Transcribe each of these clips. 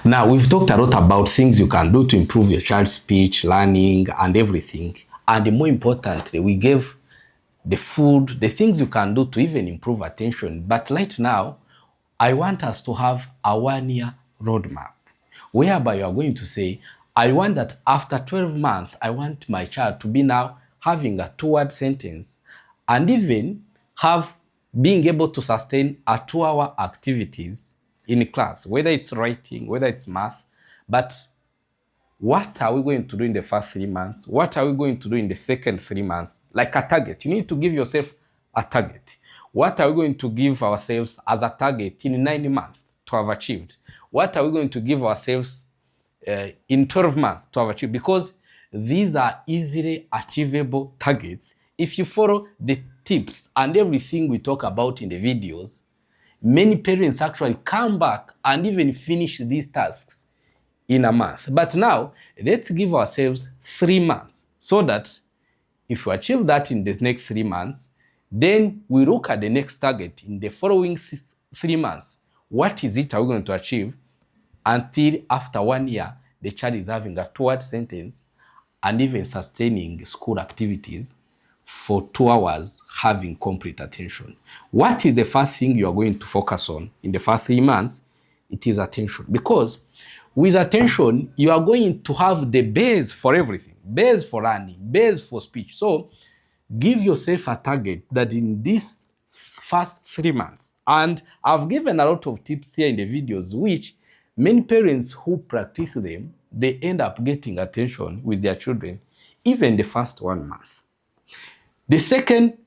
Now, we've talked a lot about things you can do to improve your child's speech, learning, and everything. And more importantly, we gave the food, the things you can do to even improve attention. But right now, I want us to have a 1-year roadmap, whereby you are going to say, I want that after 12 months, I want my child to be now having a 2-word sentence and even have being able to sustain a 2-hour activities in class, whether it's writing, whether it's math. But what are we going to do in the first 3 months? What are we going to do in the second 3 months? Like a target. You need to give yourself a target. What are we going to give ourselves as a target in 9 months to have achieved? What are we going to give ourselves in 12 months to have achieved? Because these are easily achievable targets. If you follow the tips and everything we talk about in the videos, many parents actually come back and even finish these tasks in a month. But now, let's give ourselves 3 months so that if we achieve that in the next 3 months, then we look at the next target in the following 3 months. What is it are we going to achieve until after 1 year, the child is having a 2-word sentence and even sustaining school activities for 2 hours, having complete attention. What is the first thing you are going to focus on in the first 3 months? It is attention. Because with attention, you are going to have the base for everything, base for learning, base for speech. So give yourself a target that in these first 3 months, and I've given a lot of tips here in the videos, which many parents who practice them, they end up getting attention with their children, even the first 1 month. The second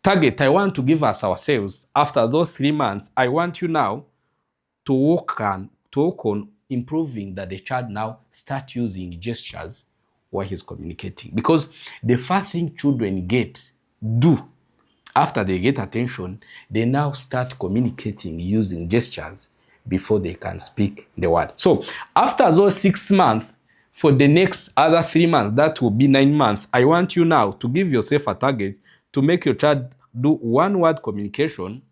target I want to give us ourselves after those 3 months, I want you now to work on improving that the child now start using gestures while he's communicating. Because the first thing children do after they get attention, they now start communicating using gestures before they can speak the word. So after those 6 months, for the next other 3 months, that will be 9 months, I want you now to give yourself a target to make your child do 1-word communication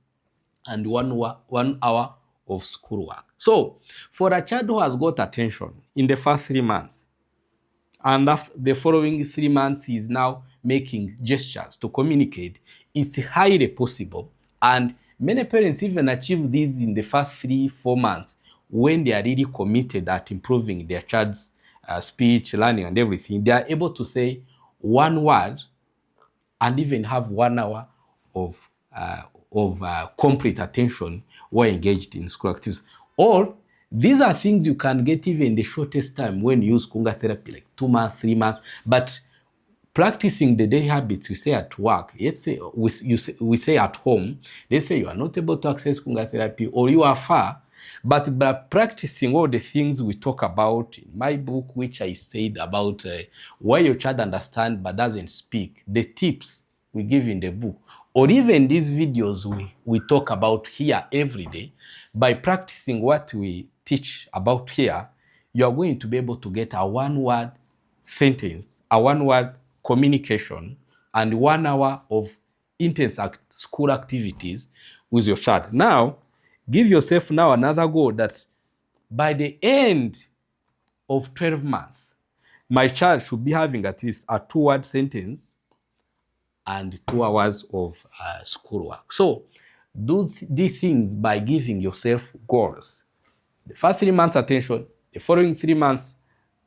and 1 hour of schoolwork. So for a child who has got attention in the first 3 months, and after the following 3 months he is now making gestures to communicate, it's highly possible. And many parents even achieve this in the first 3-4 months when they are really committed at improving their child's speech, learning, and everything. They are able to say 1 word and even have 1 hour of complete attention while engaged in school activities. Or these are things you can get even the shortest time when you use Kunga therapy, like 2 months, 3 months. But practicing the daily habits we say at work, let's say we say at home, let's say you are not able to access Kunga therapy or you are far, but by practicing all the things we talk about in my book, which I said about why your child understands but doesn't speak, the tips we give in the book, or even these videos we talk about here every day, by practicing what we teach about here, you are going to be able to get a 1-word sentence, a 1-word communication, and 1 hour of intense school activities with your child. Now, give yourself now another goal that by the end of 12 months, my child should be having at least a 2-word sentence and 2 hours of schoolwork. So do these things by giving yourself goals. The first 3 months attention, the following 3 months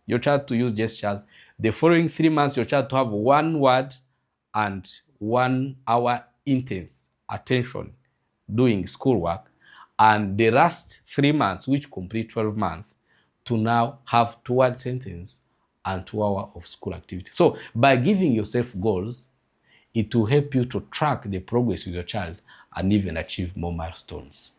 your child to use gestures, the following 3 months your child to have 1 word and 1 hour intense attention doing schoolwork, and the last 3 months, which complete 12 months, to now have 2-word sentence and 2 hours of school activity. So by giving yourself goals, it will help you to track the progress with your child and even achieve more milestones.